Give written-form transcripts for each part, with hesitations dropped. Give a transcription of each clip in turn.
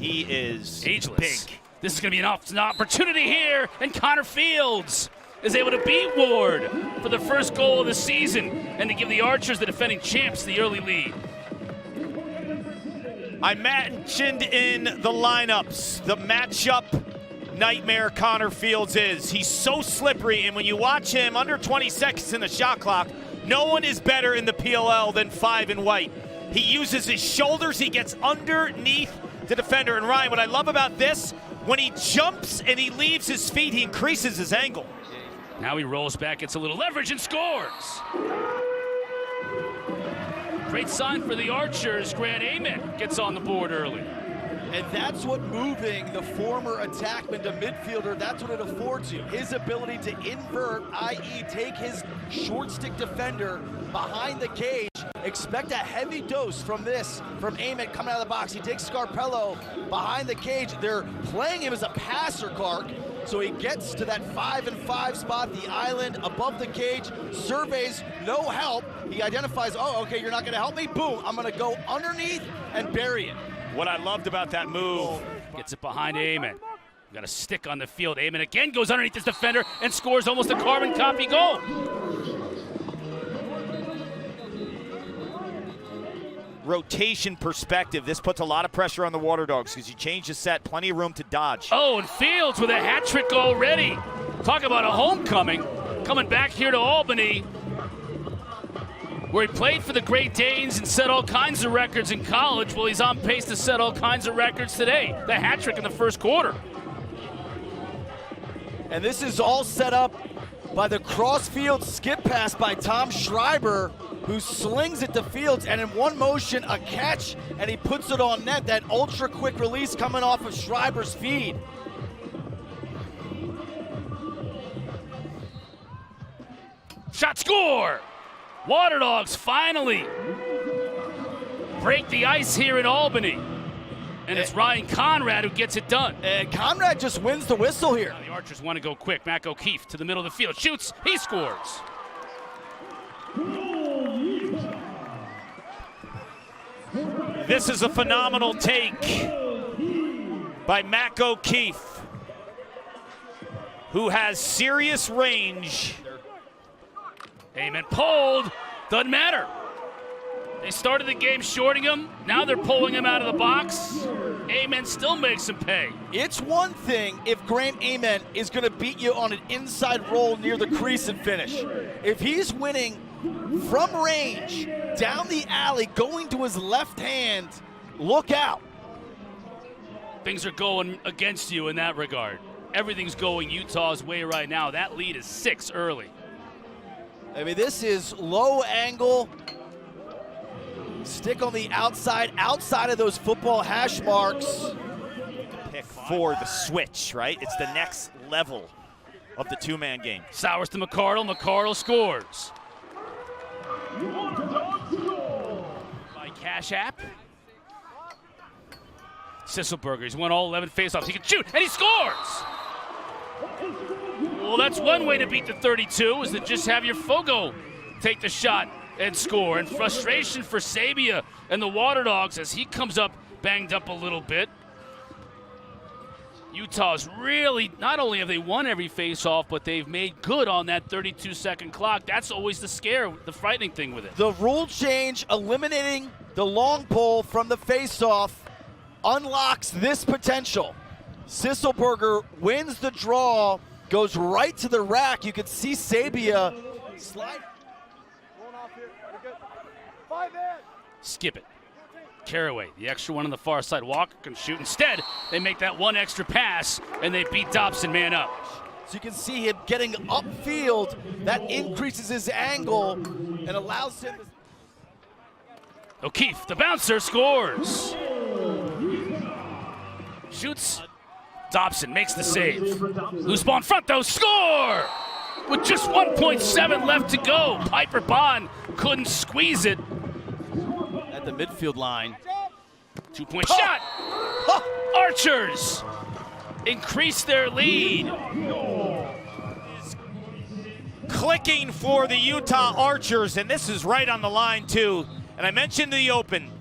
He is ageless. big. This is going to be an opportunity here, and Connor Fields is able to beat Ward for the first goal of the season and to give the Archers, the defending champs, the early lead. I mentioned in the lineups, the matchup nightmare Connor Fields is. He's so slippery, and when you watch him under 20 seconds in the shot clock, no one is better in the PLL than 5 in white. He uses his shoulders, he gets underneath the defender. And Ryan, what I love about this, when he jumps and he leaves his feet, he increases his angle. Now he rolls back, gets a little leverage, and scores. Great sign for the Archers. Grant Ament gets on the board early. And that's what moving the former attackman to midfielder, that's what it affords you. His ability to invert, i.e. take his short stick defender behind the cage. Expect a heavy dose from this, from Ament coming out of the box. He takes Scarpello behind the cage. They're playing him as a passer, Clark. So he gets to that 5-and-5 spot, the island above the cage, surveys, no help. He identifies, oh, okay, you're not gonna help me? Boom, I'm gonna go underneath and bury it. What I loved about that move. Gets it behind Ament. Got a stick on the field. Ament again goes underneath his defender and scores almost a carbon copy goal. Rotation perspective, this puts a lot of pressure on the Waterdogs because you change the set, plenty of room to dodge. Oh, and Fields with a hat trick already. Talk about a homecoming. Coming back here to Albany, where he played for the Great Danes and set all kinds of records in college. Well, he's on pace to set all kinds of records today. The hat trick in the first quarter. And this is all set up by the cross-field skip pass by Tom Schreiber, who slings it to Fields, and in one motion, a catch, and he puts it on net. That ultra-quick release coming off of Schreiber's feed. Shot, score! Waterdogs finally break the ice here in Albany. And it's Ryan Conrad who gets it done. And Conrad just wins the whistle here. Now the Archers want to go quick. Mac O'Keefe to the middle of the field. Shoots. He scores. This is a phenomenal take by Mac O'Keefe, who has serious range. Ament pulled. Doesn't matter. They started the game shorting him. Now they're pulling him out of the box. Ament still makes him pay. It's one thing if Grant Ament is going to beat you on an inside roll near the crease and finish. If he's winning from range, down the alley, going to his left hand, look out. Things are going against you in that regard. Everything's going Utah's way right now. That lead is 6 early. I mean, this is low angle. Stick on the outside of those football hash marks. Pick for the switch, right? It's the next level of the two-man game. Sowers to McCardle. McCardle scores. By Cash App. Sisselberger, he's won all 11 faceoffs. He can shoot, and he scores! Well, that's one way to beat the 32, is to just have your Fogo take the shot and score. And frustration for Sabia and the Waterdogs as he comes up banged up a little bit. Utah's really, not only have they won every faceoff, but they've made good on that 32-second clock. That's always the scare, the frightening thing with it. The rule change eliminating the long pole from the faceoff unlocks this potential. Sisselberger wins the draw, goes right to the rack. You can see Sabia slide. Skip it. Carraway, the extra one on the far side. Walker can shoot. Instead, they make that one extra pass, and they beat Dobson man up. So you can see him getting upfield. That increases his angle and allows him to... O'Keefe, the bouncer, scores. Shoots. Dobson makes the save. Loose ball in front, though. Score! With just 1.7 left to go. Piper Bond couldn't squeeze it. At the midfield line. 2-point shot. Archers increase their lead. Clicking for the Utah Archers, and this is right on the line, too. And I mentioned in the open,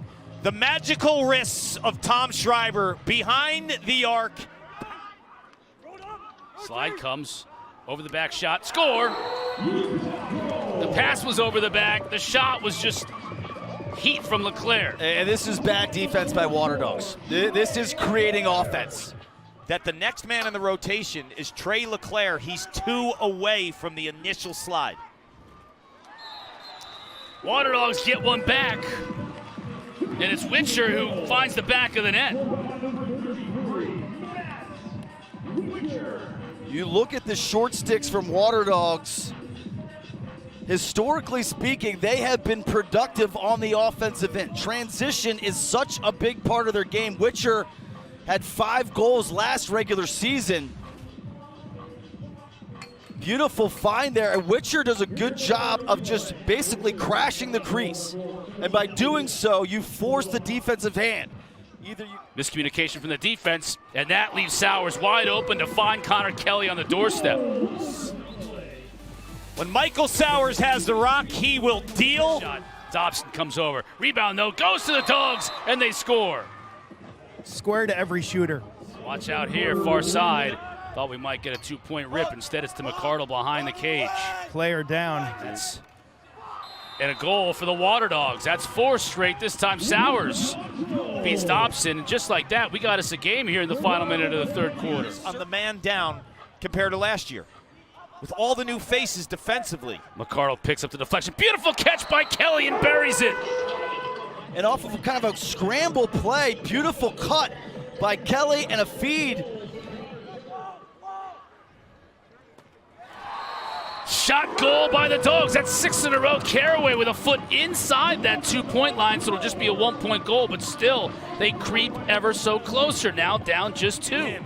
The magical wrists of Tom Schreiber behind the arc. Slide comes, over the back shot, score! The pass was over the back, the shot was just heat from Leclerc. And this is bad defense by Waterdogs. This is creating offense. That the next man in the rotation is Trey Leclerc. He's 2 away from the initial slide. Waterdogs get one back, and it's Witcher who finds the back of the net. You look at the short sticks from Waterdogs. Historically speaking, they have been productive on the offensive end. Transition is such a big part of their game. Witcher had 5 goals last regular season. Beautiful find there, and Witcher does a good job of just basically crashing the crease. And by doing so, you force the defensive hand. Miscommunication from the defense, and that leaves Sowers wide open to find Connor Kelly on the doorstep. When Michael Sowers has the rock, he will deal. Shot. Dobson comes over. Rebound, though, goes to the Dogs, and they score. Square to every shooter. Watch out here, far side. Thought we might get a 2-point rip. Instead, it's to McCardle behind the cage. Player down. And a goal for the Waterdogs. That's 4 straight. This time, Sowers beats Dobson. And just like that, we got us a game here in the final minute of the third quarter. On the man down compared to last year. With all the new faces defensively. McCardle picks up the deflection. Beautiful catch by Kelly and buries it. And off of kind of a scramble play, beautiful cut by Kelly and a feed. Shot goal by the Dogs. That's 6 in a row. Caraway with a foot inside that 2-point line, so it'll just be a 1-point goal, but still, they creep ever so closer. Now down just 2.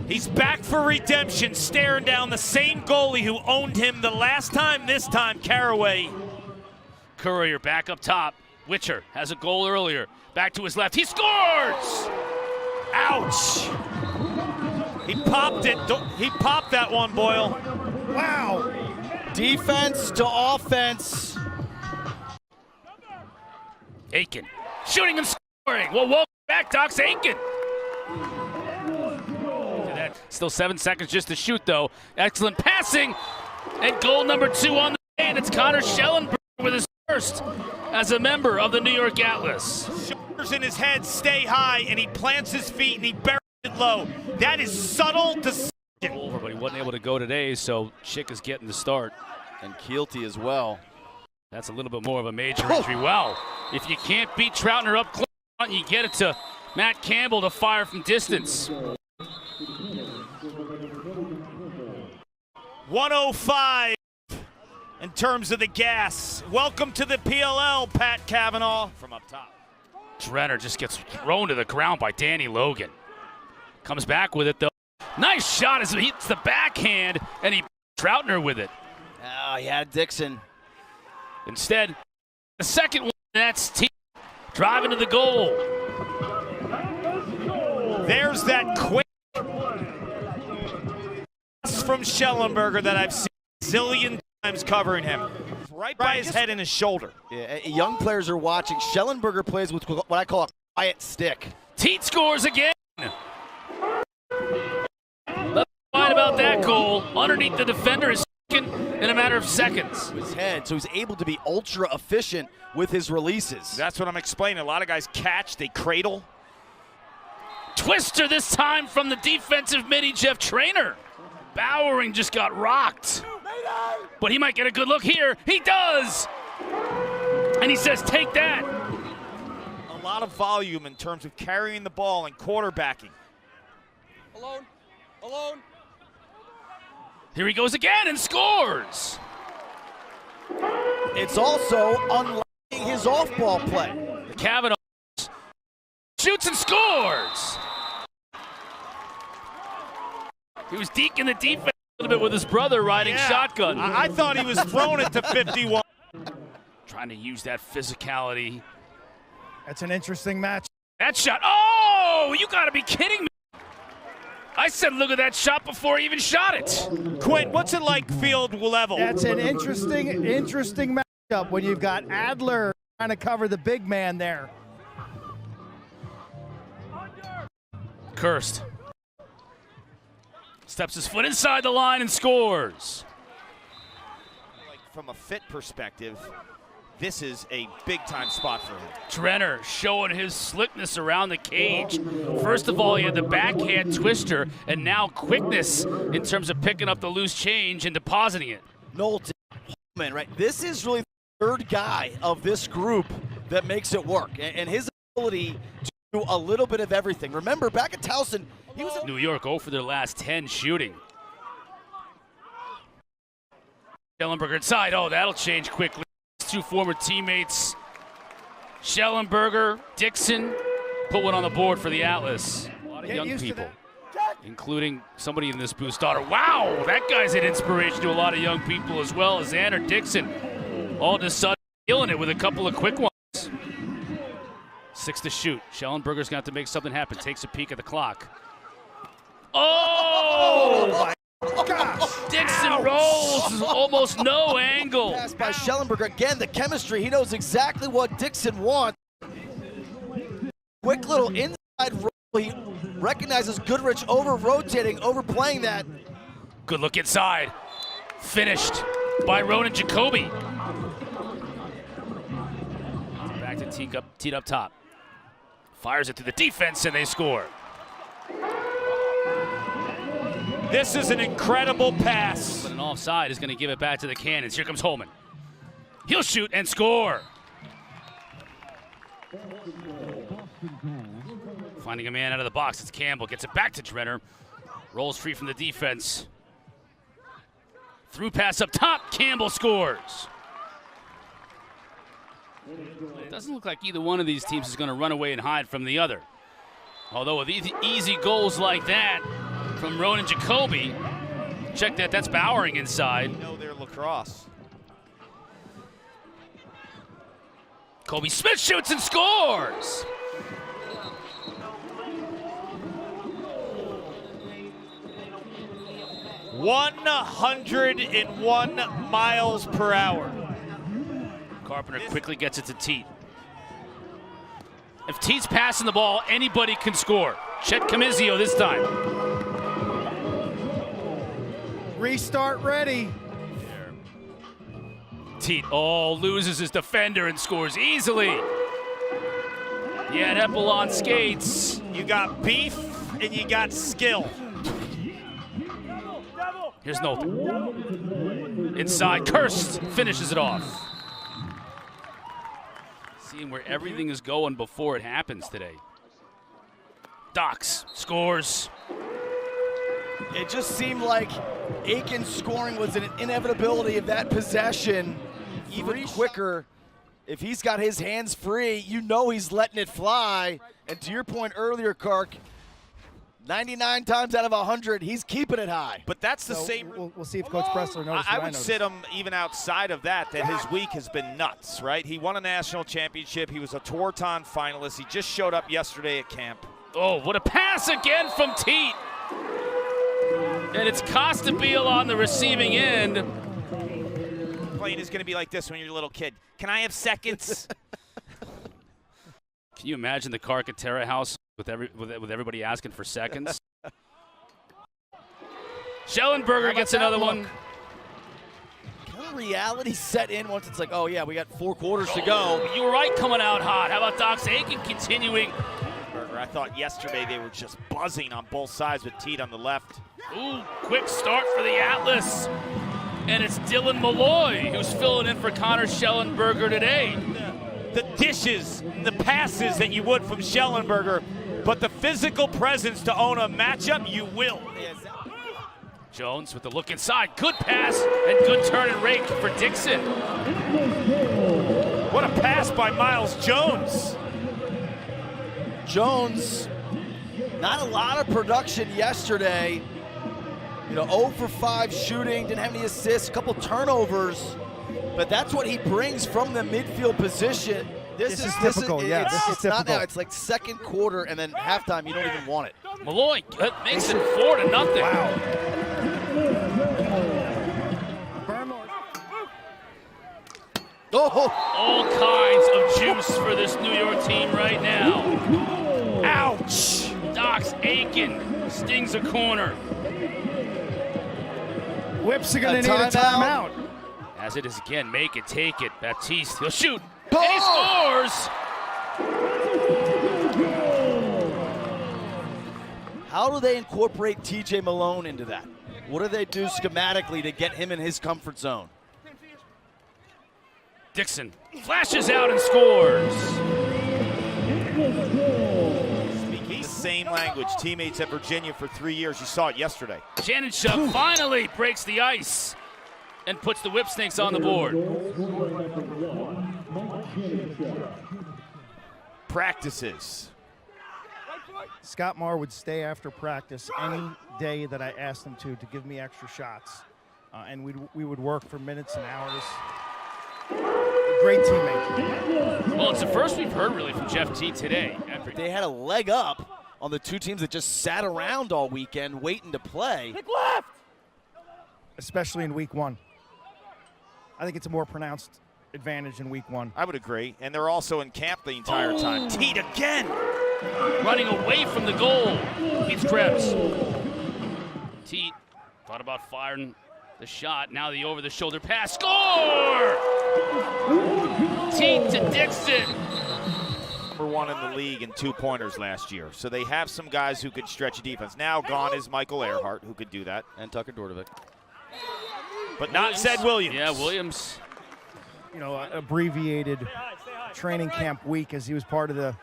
He's back for redemption, staring down the same goalie who owned him the last time, this time Caraway. Courier back up top. Witcher has a goal earlier. Back to his left. He scores! Ouch! He popped it. He popped that one, Boyle. Wow. Defense to offense. Aiken shooting and scoring. Well, welcome back, Docs. Aiken. Still 7 seconds just to shoot, though. Excellent passing. And goal number 2 on the day. And it's Connor Schellenberger with his first as a member of the New York Atlas. Shoulders in his head stay high, and he plants his feet, and he buries it low. That is subtle decision. Over, but he wasn't able to go today, so Chick is getting the start. And Keelty as well. That's a little bit more of a major injury. Well, if you can't beat Troutner up close, you get it to Matt Campbell to fire from distance. 105 in terms of the gas. Welcome to the PLL, Pat Cavanaugh from up top. Drenner just gets thrown to the ground by Danny Logan. Comes back with it, though. Nice shot as he hits the backhand, and he Troutner with it. Oh, he had Dixon. Instead, the second one, that's T driving to the goal. There's that quick from Schellenberger that I've seen a zillion times covering him. Right by his head and his shoulder. Yeah, young players are watching. Schellenberger plays with what I call a quiet stick. Teat scores again. Let's find about that goal. Underneath the defender is in a matter of seconds. His head, so he's able to be ultra efficient with his releases. That's what I'm explaining. A lot of guys catch, they cradle. Twister this time from the defensive midi, Jeff Trainer. Bowering just got rocked. But he might get a good look here. He does! And he says, take that. A lot of volume in terms of carrying the ball and quarterbacking. Alone. Here he goes again and scores. It's also unlocking his off-ball play. The Cavanaugh shoots and scores. He was deking the defense a little bit with his brother riding shotgun. I thought he was throwing it to 51. Trying to use that physicality. That's an interesting match. That shot. Oh, you got to be kidding me. I said look at that shot before he even shot it. Quinn, what's it like field level? That's an interesting matchup when you've got Adler trying to cover the big man there. Kirst steps his foot inside the line and scores. Like from a fit perspective, this is a big-time spot for him. Trenner showing his slickness around the cage. First of all, he had the backhand twister, and now quickness in terms of picking up the loose change and depositing it. Knowlton, right? This is really the third guy of this group that makes it work, and his ability to do a little bit of everything. Remember, back at Towson, he was New York 0 for their last 10 shooting. Schellenberger inside. Oh, that'll change quickly. Two former teammates, Schellenberger, Dixon, put one on the board for the Atlas. A lot of young people, including somebody in this booth's daughter. Wow, that guy's an inspiration to a lot of young people as well as Xander Dixon. All of a sudden, killing it with a couple of quick ones. 6 to shoot. Schellenberger's got to make something happen. Takes a peek at the clock. Oh! gosh! Dixon rolls, almost no angle. Pass by Schellenberger. Again, the chemistry. He knows exactly what Dixon wants. Quick little inside roll. He recognizes Goodrich over-rotating, overplaying that. Good look inside. Finished by Ronan Jacoby. Back to teed up top. Fires it through the defense and they score. This is an incredible pass. But an offside is going to give it back to the Cannons. Here comes Holman. He'll shoot and score. Finding a man out of the box. It's Campbell. Gets it back to Drenner. Rolls free from the defense. Through pass up top. Campbell scores. It doesn't look like either one of these teams is going to run away and hide from the other. Although with easy goals like that from Ronan Jacoby, check that, that's Bowering inside. You know they're Lacrosse. Kobe Smith shoots and scores. $101 miles per hour. Carpenter quickly gets it to Teat. If Teat's passing the ball, anybody can score. Chet Camizio this time. Restart ready. Teat, loses his defender and scores easily. Yeah, Eppel on skates. You got beef and you got skill. Here's Knowlton. Inside, Kirst finishes it off. Seeing where everything is going before it happens today. Dox scores. It just seemed like Aiken's scoring was an inevitability of that possession. Even quicker, if he's got his hands free, you know he's letting it fly. And to your point earlier, Kark, 99 times out of 100, he's keeping it high. But that's the So same. we'll see if Coach Pressler notices. I would sit him even outside of that his week has been nuts, right? He won a national championship. He was a Tewaaraton finalist. He just showed up yesterday at camp. Oh, what a pass again from Teat. And it's Costabile on the receiving end. Playing is going to be like this when you're a little kid. Can I have seconds? Can you imagine the Carcaterra house with everybody asking for seconds? Schellenberger gets another one. Kind of reality set in once it's like, oh yeah, we got 4 quarters to go. You were right, coming out hot. How about Dox Aiken continuing? I thought yesterday they were just buzzing on both sides with Teat on the left. Ooh, quick start for the Atlas. And it's Dylan Malloy who's filling in for Connor Schellenberger today. The dishes, the passes that you would from Schellenberger, but the physical presence to own a matchup, you will. Jones with the look inside. Good pass and good turn and rake for Dixon. What a pass by Miles Jones. Jones, not a lot of production yesterday. 0 for 5 shooting, didn't have any assists, a couple turnovers, but that's what he brings from the midfield position. This is typical, yeah. This is It's not typical. now, it's like second quarter and then halftime, you don't even want it. Malloy makes it 4-0. Wow. Oh, All kinds of juice for this New York team right now. Ouch! box. Aiken stings a corner. Whips are going to need a timeout. As it is again, make it, take it. Baptiste, he'll shoot. And he scores! How do they incorporate TJ Malone into that? What do they do schematically to get him in his comfort zone? Dixon flashes out and scores. Speaking the same language, teammates at Virginia for 3 years. You saw it yesterday. Janenchuk finally breaks the ice and puts the Whip Snakes on the board. Practices. Scott Marr would stay after practice any day that I asked him to give me extra shots. And we would work for minutes and hours. Great teammate. Well, it's the first we've heard really from Jeff T today. They had a leg up on the two teams that just sat around all weekend waiting to play. Especially in week one. I think it's a more pronounced advantage in week one. I would agree. And they're also in camp the entire time. Teed again. Running away from the goal. Beats Krebs. Teet thought about firing the shot. Now the over-the-shoulder pass. Score! Teet to Dixon. Number one in the league in 2-pointers last year. So they have some guys who could stretch a defense. Now gone is Michael Earhart, who could do that. And Tucker Dordovic. But not Zed Williams. Yeah, Williams. You know, abbreviated training camp week as he was part of the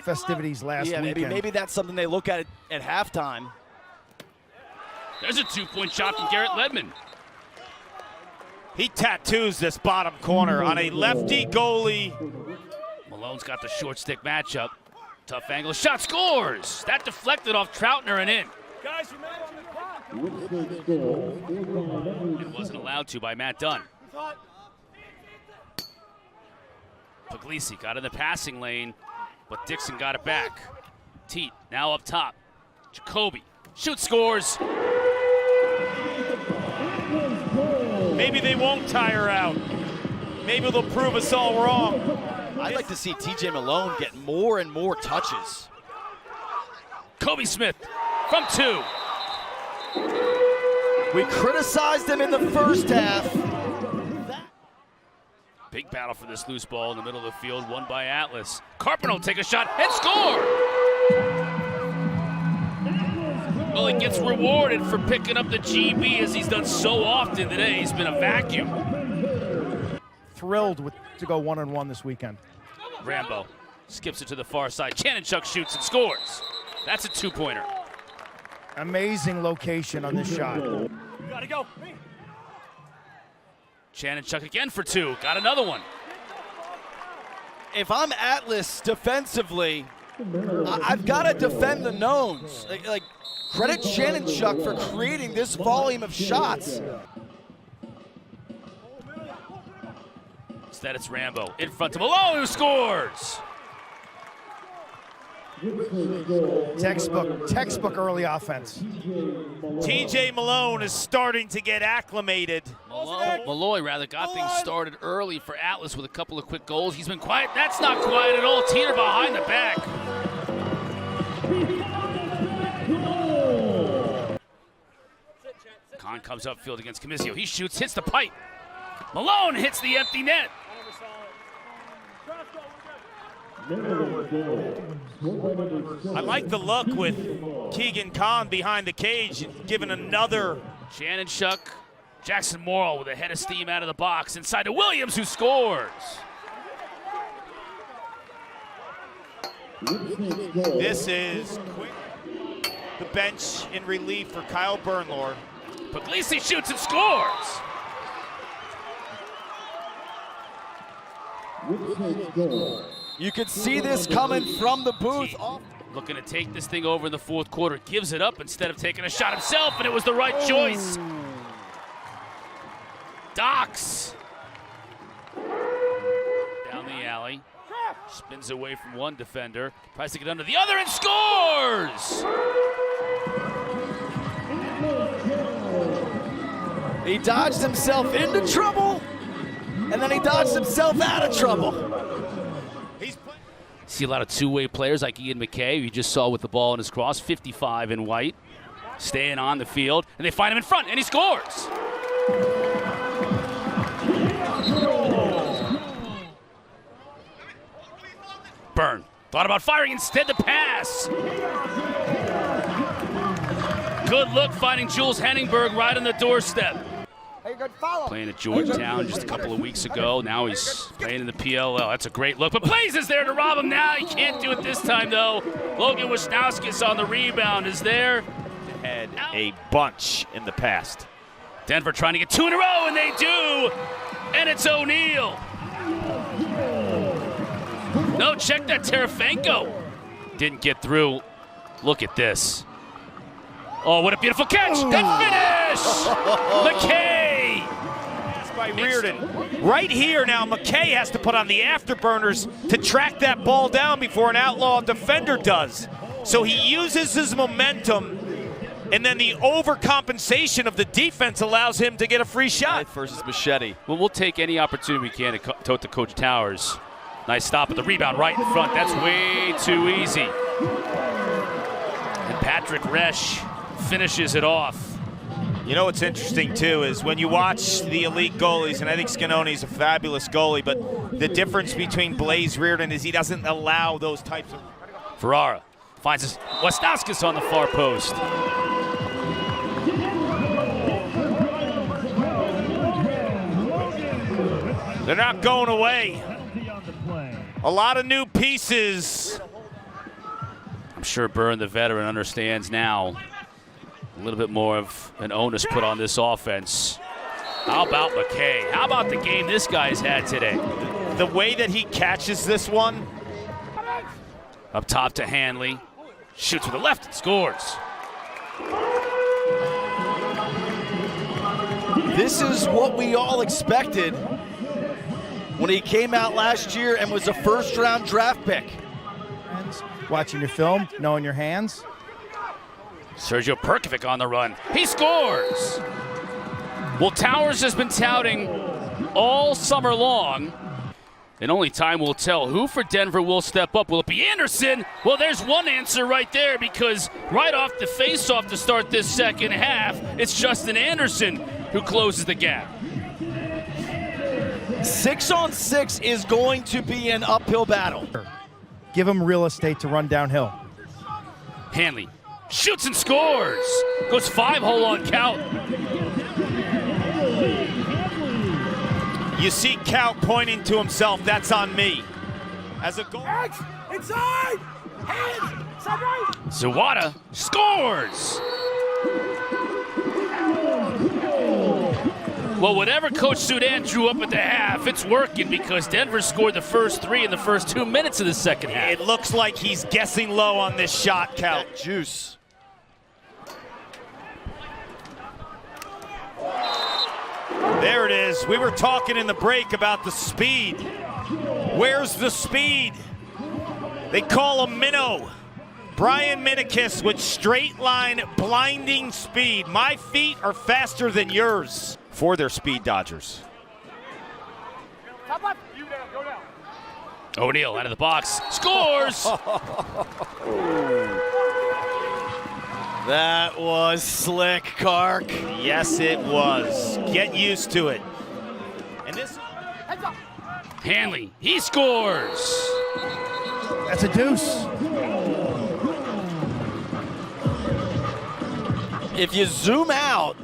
festivities last weekend. Maybe that's something they look at halftime. There's a 2-point shot from Garrett Ledman. He tattoos this bottom corner on a lefty goalie. Malone's got the short stick matchup. Tough angle, shot, scores! That deflected off Troutner and in. Guys, you're mad on the clock. It wasn't allowed to by Matt Dunn. Puglisi got in the passing lane, but Dixon got it back. Teet now up top. Jacoby shoots, scores. Maybe they won't tire out. Maybe they'll prove us all wrong. I'd like to see TJ Malone get more and more touches. Kobe Smith from 2. We criticized him in the first half. Big battle for this loose ball in the middle of the field, won by Atlas. Carpenter will take a shot and score! Well, he gets rewarded for picking up the GB as he's done so often today. He's been a vacuum. Thrilled to go 1-on-1 this weekend. Rambo skips it to the far side. Janenchuk shoots and scores. That's a 2-pointer. Amazing location on this shot. You gotta go. Janenchuk again for 2. Got another one. If I'm Atlas defensively, I've got to defend the Gnomes. Like credit Janenchuk for creating this volume of shots. Instead, it's Rambo in front to Malone, who scores. Textbook early offense. TJ Malone is starting to get acclimated. Malloy rather got things started early for Atlas with a couple of quick goals. He's been quiet. That's not quiet at all. Teeter behind the back. Kahn comes upfield against Camizio. He shoots, hits the pipe. Malone hits the empty net. I like the look with Keegan Kahn behind the cage, giving another. Janenchuk, Jackson Morrill with a head of steam out of the box. Inside to Williams, who scores. This is quick. The bench in relief for Kyle Bernlor. Puglisi shoots and scores. You could see this coming from the booth. Looking to take this thing over in the fourth quarter. Gives it up instead of taking a shot himself, and it was the right choice. Docks. Down the alley. Spins away from one defender. Tries to get under the other and scores! He dodged himself into trouble, and then he dodged himself out of trouble. See a lot of two-way players like Ian McKay, who you just saw with the ball in his cross, 55 in white, staying on the field, and they find him in front, and he scores. Byrne thought about firing, instead the pass. Good look, finding Jules Henningberg right on the doorstep. Playing at Georgetown just a couple of weeks ago. Now he's playing in the PLL. That's a great look. But Blaze is there to rob him now. He can't do it this time, though. Logan Wisnowskis on the rebound is there. Had a bunch in the past. Denver trying to get 2 in a row, and they do. And it's O'Neal. No, check that, Terefenko. Didn't get through. Look at this. Oh, what a beautiful catch. That finish. McKay. That's by Reardon. Right here now, McKay has to put on the afterburners to track that ball down before an Outlaw defender does. So he uses his momentum, and then the overcompensation of the defense allows him to get a free shot. Versus Machete. Well, we'll take any opportunity we can to Coach Towers. Nice stop at the rebound right in front. That's way too easy. And Patrick Resch finishes it off. You know what's interesting, too, is when you watch the elite goalies, and I think Scanoni's a fabulous goalie, but the difference between Blaze Reardon is he doesn't allow those types of... Ferrara finds his Wisnowskis on the far post. They're not going away. A lot of new pieces. I'm sure Byrne, the veteran, understands now a little bit more of an onus put on this offense. How about McKay? How about the game this guy's had today? The way that he catches this one. Up top to Hanley. Shoots with the left and scores. This is what we all expected when he came out last year and was a first-round draft pick. Watching your film, knowing your hands. Sergio Perkovic on the run. He scores! Well, Towers has been touting all summer long, and only time will tell who for Denver will step up. Will it be Anderson? Well, there's one answer right there, because right off the face-off to start this second half, it's Justin Anderson who closes the gap. 6-on-6 is going to be an uphill battle. Give him real estate to run downhill. Hanley shoots and scores. Goes 5-hole on count. You see Count pointing to himself. That's on me. As a goal. Inside! Hands! Side right! Zawada scores! Well, whatever Coach Sudan drew up at the half, it's working, because Denver scored the first 3 in the first 2 minutes of the second half. It looks like he's guessing low on this shot, Count. That juice. There it is. We were talking in the break about the speed. Where's the speed? They call him Minnow. Brian Minikis with straight line blinding speed. My feet are faster than yours. For their speed Dodgers. O'Neal out of the box. Scores! That was slick, Kark. Yes, it was. Get used to it. And this. Hanley, he scores! That's a deuce. If you zoom out,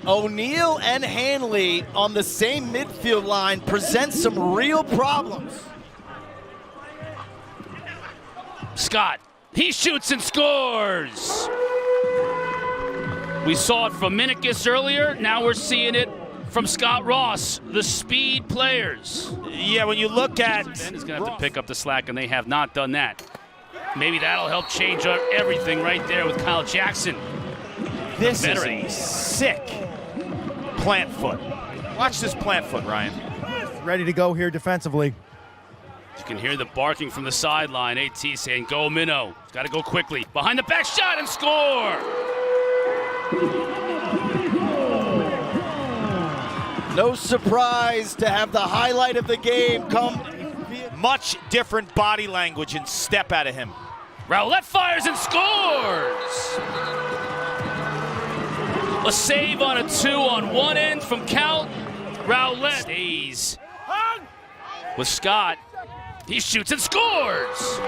O'Neal and Hanley on the same midfield line present some real problems. Scott, he shoots and scores! We saw it from Minikis earlier. Now we're seeing it from Scott Ross, the speed players. Yeah, when you look at. Ben is going to have to pick up the slack, and they have not done that. Maybe that'll help change everything right there with Kyle Jackson. This is a sick plant foot. Watch this plant foot, Ryan. Ready to go here defensively. You can hear the barking from the sideline. AT saying, go Minnow. Got to go quickly. Behind the back shot and score! No surprise to have the highlight of the game come. Much different body language and step out of him. Rowlett fires and scores! A save on a 2 on one end from Count. Rowlett stays with Scott. He shoots and scores!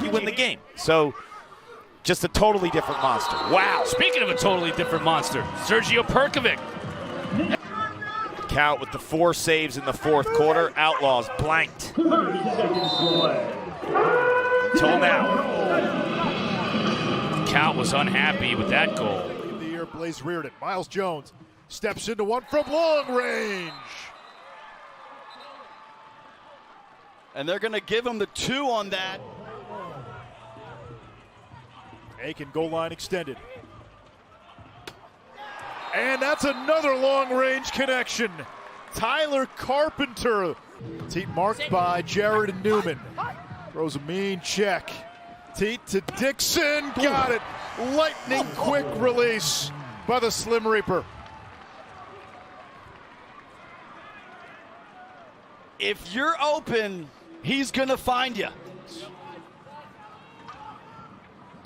You win the game. So, just a totally different monster. Wow. Speaking of a totally different monster, Sergio Perkovic. Count with the 4 saves in the fourth quarter. Outlaws blanked. Until now. Count was unhappy with that goal. The year, Blaze Reardon. Miles Jones steps into one from long range. And they're going to give him the 2 on that. Aiken goal line extended. And that's another long-range connection. Tyler Carpenter. Teat marked by Jared and Newman. Throws a mean check. Teat to Dixon. Got it. Lightning quick release by the Slim Reaper. If you're open, he's going to find you.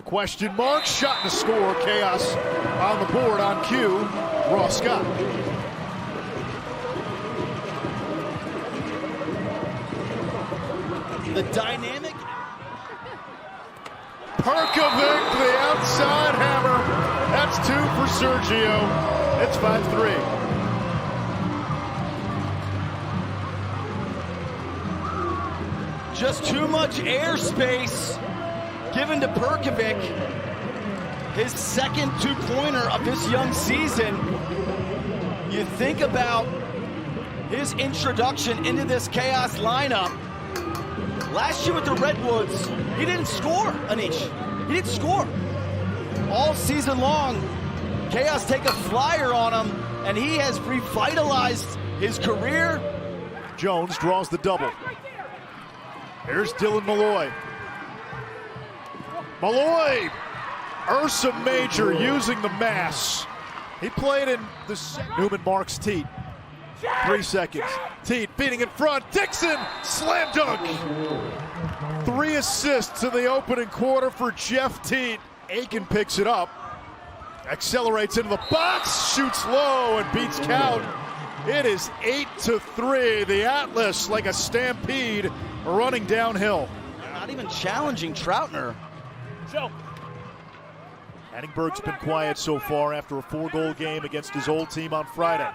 Question mark, shot to score, chaos on the board on cue, Ross Scott. The dynamic. Perkovic, the outside hammer. That's 2 for Sergio. It's 5-3. Just too much airspace given to Perkovic, his second 2-pointer of this young season. You think about his introduction into this Chaos lineup. Last year with the Redwoods, he didn't score, Anish. He didn't score. All season long, Chaos take a flyer on him, and he has revitalized his career. Jones draws the double. Here's Dylan Malloy. Malloy, Ursa Major using the mass. He played in the Newman marks Teat. 3 seconds. Teat beating in front. Dixon, slam dunk. 3 assists in the opening quarter for Jeff Teat. Aiken picks it up. Accelerates into the box, shoots low and beats Count. It is 8-3. The Atlas like a stampede running downhill. Not even challenging Troutner. Hanningberg's been quiet so far after a 4-goal game against his old team on Friday.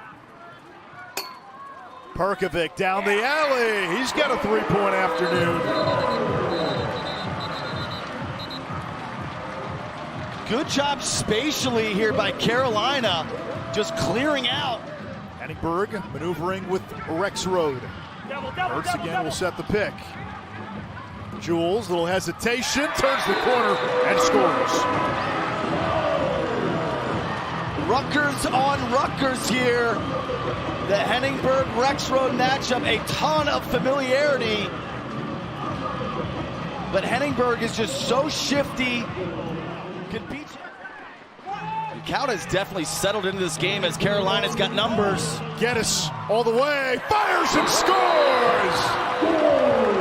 Perkovic down the alley. He's got a 3-point afternoon. Good job spatially here by Carolina, just clearing out. Hanningberg maneuvering with Rex Road. Hurts again will set the pick. Jules, little hesitation, turns the corner and scores. Rutgers on Rutgers here. The Hanningberg-Rex Road matchup, a ton of familiarity. But Hanningberg is just so shifty. Can beat you. Count has definitely settled into this game as Carolina's got numbers. Geddes all the way, fires and scores!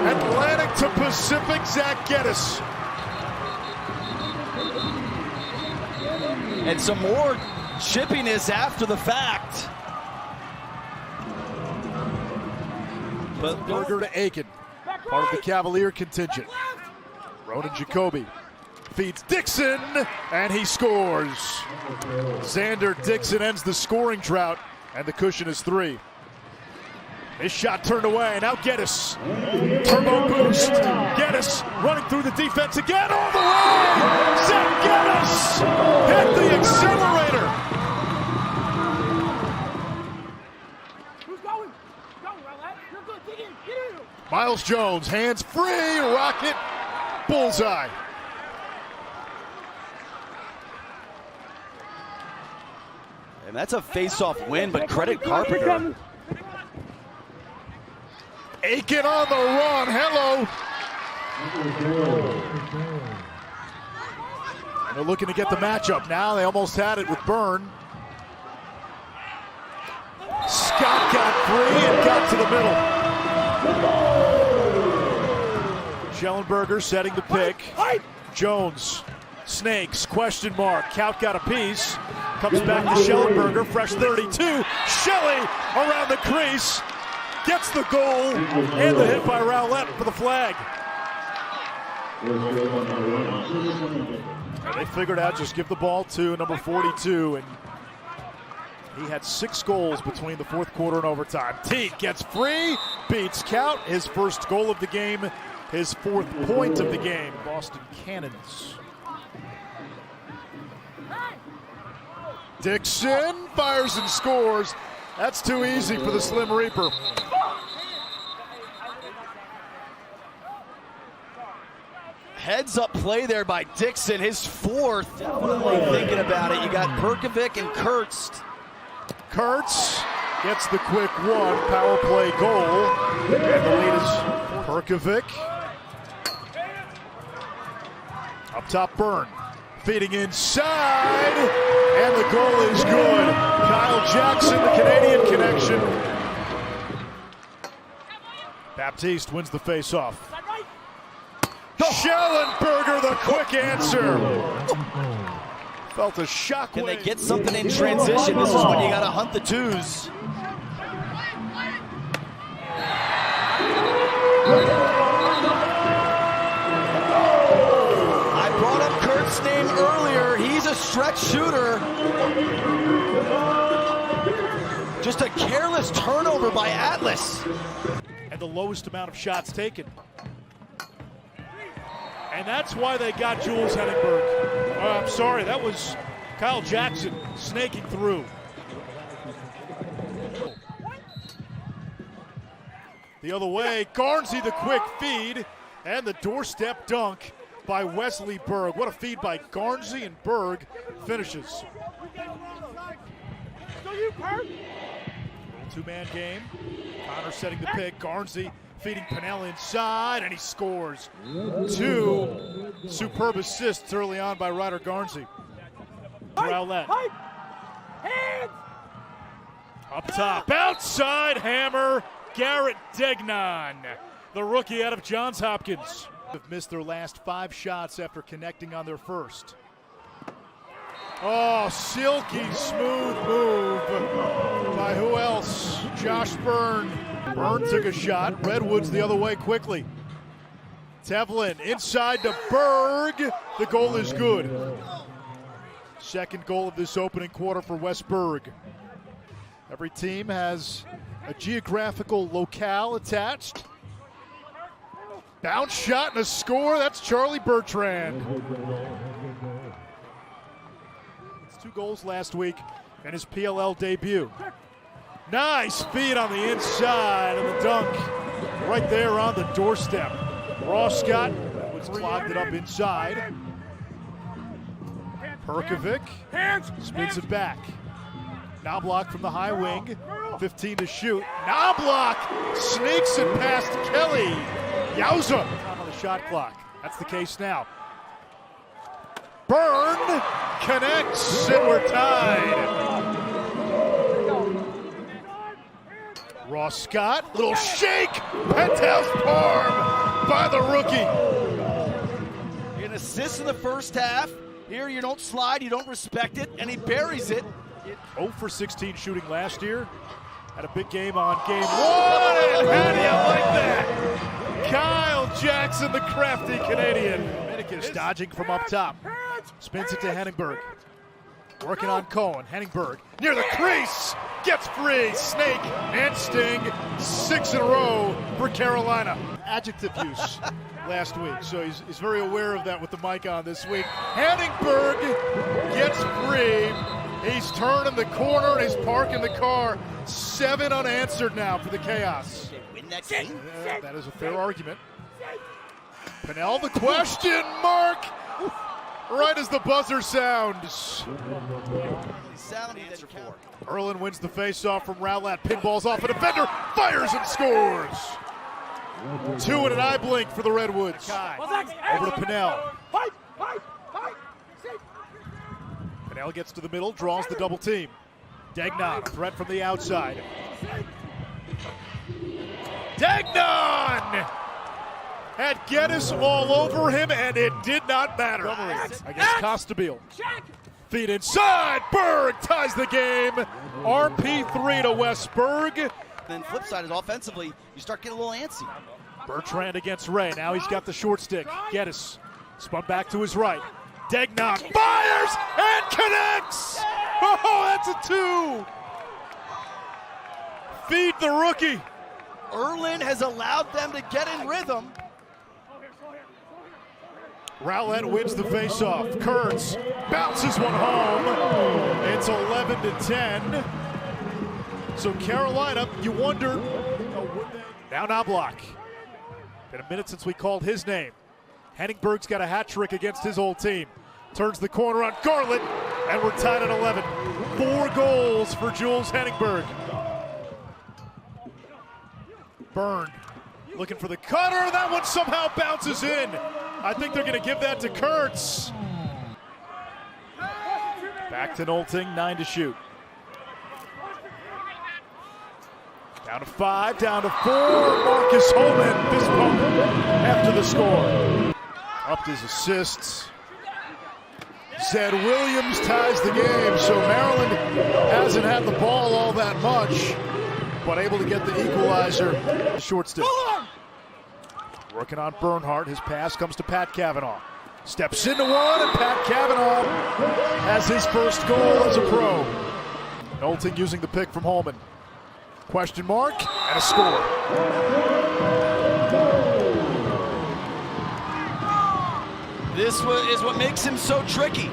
Atlantic to Pacific, Zach Geddes. And some more chippiness after the fact. But Berger to Aiken, part of the Cavalier contingent. Ronan Jacoby feeds Dixon, and he scores. Xander Dixon ends the scoring drought, and the cushion is 3. His shot turned away, now Geddes. Turbo boost, Geddes running through the defense again, all the way! Zach Geddes hit the accelerator. Who's going? Go, Rowlett. You're good. Get in. Get in. Miles Jones, hands free, rocket, bullseye. and that's a face-off win, but credit Carpenter. Aiken on the run, hello. And they're looking to get the matchup now. They almost had it with Byrne. Scott got free and got to the middle. Schellenberger setting the pick. Jones, snakes, question mark. Count got a piece. Comes back to Schellenberger, fresh 32. Shelley around the crease. Gets the goal and the hit by Rowlett for the flag. They figured out just give the ball to number 42, and he had 6 goals between the fourth quarter and overtime. Teat gets free, beats Count, his first goal of the game, his 4th point of the game. Boston Cannons. Dixon fires and scores. That's too easy for the Slim Reaper. Heads up play there by Dixon, his 4th. Definitely thinking about it. You got Perkovic and Kurtz. Kurtz gets the quick one, power play goal. And the lead is Perkovic. Up top, Byrne. Feeding inside, and the goal is good. Kyle Jackson, the Canadian connection. Baptiste wins the faceoff. Schellenberger, the quick answer. Felt a shockwave. Can they get something in transition? This is when you got to hunt the twos. I brought up Kurt's name earlier. He's a stretch shooter. Just a careless turnover by Atlas. And the lowest amount of shots taken. And that's why they got Jules Henningberg. I'm sorry, that was Kyle Jackson snaking through. The other way, Garnsey the quick feed, and the doorstep dunk by Wesley Berg. What a feed by Garnsey, and Berg finishes. Two-man game. Connor setting the pick. Garnsey feeding Pennell inside, and he scores. 2 superb assists early on by Ryder Garnsey. Rowlett. Up top, outside hammer, Garrett Degnan, the rookie out of Johns Hopkins. Have missed their last 5 shots after connecting on their first. Oh, silky smooth move by who else? Josh Byrne. Byrne took a shot. Redwoods the other way quickly. Tevlin inside to Berg. The goal is good. Second goal of this opening quarter for West Berg. Every team has a geographical locale attached. Bounce shot and a score. That's Charlie Bertrand. 2 goals last week in his PLL debut. Nice feed on the inside and the dunk right there on the doorstep. Ross Scott was clogged it up inside. Perkovic spins it back. Knobloch from the high wing, 15 to shoot. Knobloch sneaks it past Kelly. Yowza on the shot clock. That's the case now. Byrne connects, and we're tied. Ross Scott, little shake, penthouse parm by the rookie. An assist in the first half. Here you don't slide, you don't respect it, and he buries it. 0 for 16 shooting last year. Had a big game on game 1, and how do you like that? Kyle Jackson, the crafty Canadian. Dominicus dodging from up top. Spins it to Henningberg. Working on Cohen. Henningberg near the crease. Gets free. Snake and sting. 6 in a row for Carolina. Adjective use last week, so he's very aware of that with the mic on this week. Henningberg gets free. He's turning the corner and he's parking the car. 7 unanswered now for the Chaos. Win that game. That is a fair argument. Pennell, the question mark. Right as the buzzer sounds. Erlin wins the faceoff from Rowlett. Pinballs off a defender. Fires and scores. 2 in an eye blink for the Redwoods. Over to Pennell. Pennell gets to the middle, draws the double team. Degnan, a threat from the outside. Degnan had Geddes all over him, and it did not matter against Costabile. Feet inside, Berg ties the game. RP3 to Westberg. Then flip side is offensively, you start getting a little antsy. Bertrand against Ray. Now he's got the short stick. Geddes spun back to his right. Degnan fires and connects. Oh, that's a 2. Feed the rookie. Erlin has allowed them to get in rhythm. Rowlett wins the faceoff. Kurtz bounces one home. It's 11-10. So Carolina, you wonder, now Knobloch. Been a minute since we called his name. Henningberg's got a hat trick against his old team. Turns the corner on Garland, and we're tied at 11. 4 goals for Jules Henningberg. Byrne looking for the cutter. That one somehow bounces in. I think they're going to give that to Kurtz. Back to Nolting, 9 to shoot. Down to 5, down to 4. Marcus Holman fist pump after the score. Upped his assists. Zed Williams ties the game, so Maryland hasn't had the ball all that much, but able to get the equalizer. Short stick. Working on Bernhardt. His pass comes to Pat Cavanaugh. Steps into one, and Pat Cavanaugh has his first goal as a pro. Nolting using the pick from Holman. Question mark, and a score. This is what makes him so tricky.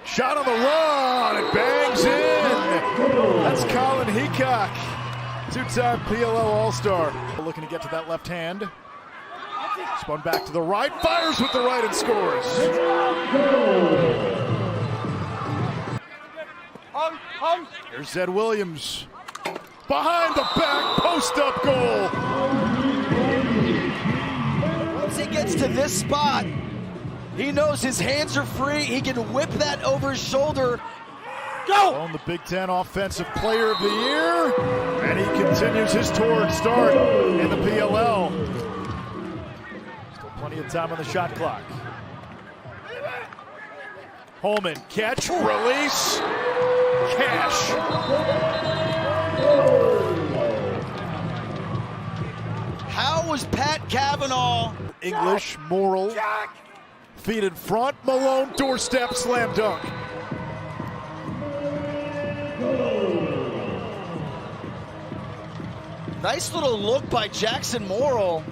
Shot on the run, it bangs in. That's Colin Heacock, 2-time PLL All-Star. Looking to get to that left hand. Spun back to the right, fires with the right and scores. Here's Zed Williams. Behind the back, post-up goal. Once he gets to this spot, he knows his hands are free. He can whip that over his shoulder. Go! On the Big Ten Offensive Player of the Year, and he continues his torrid start in the PLL. Still plenty of time on the shot clock. Holman, catch, release, cash. How was Pat Cavanaugh? English, Morrill, feet in front, Malone, doorstep, slam dunk. Nice little look by Jackson Morrill.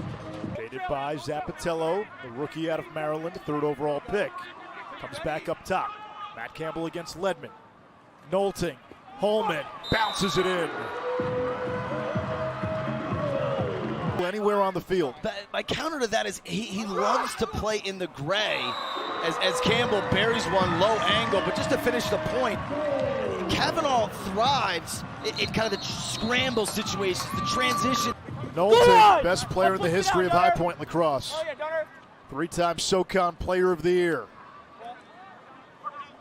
Aided by Zapatello, the rookie out of Maryland, 3rd overall pick. Comes back up top. Matt Campbell against Ledman. Nolting, Holman, bounces it in. Anywhere on the field. My counter to that is he loves to play in the gray as Campbell buries one low angle, but just to finish the point, Cavanaugh thrives in kind of the scramble situations, the transition. Nolting, best player in the history of High Point lacrosse. 3-time SoCon Player of the Year.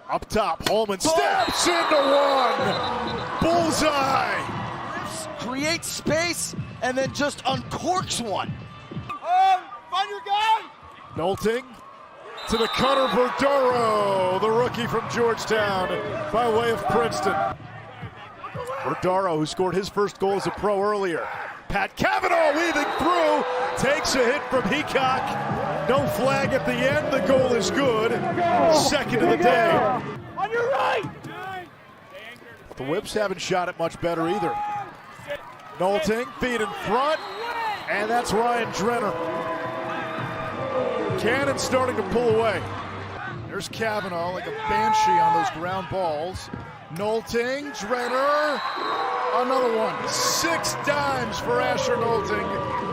Up top, Holman steps into one. Bullseye. Creates space and then just uncorks one. Find your guy! Nolting to the cutter, Verdaro, the rookie from Georgetown by way of Princeton. Verdaro, who scored his first goal as a pro earlier. Pat Cavanaugh weaving through, takes a hit from Heacock. No flag at the end, the goal is good. Second of the day. On your right! The Whips haven't shot it much better either. Nolting, feet in front, and that's Ryan Drenner. Cannon starting to pull away. There's Cavanaugh like a banshee on those ground balls. Nolting, Drenner, another one. 6 dimes for Asher Nolting.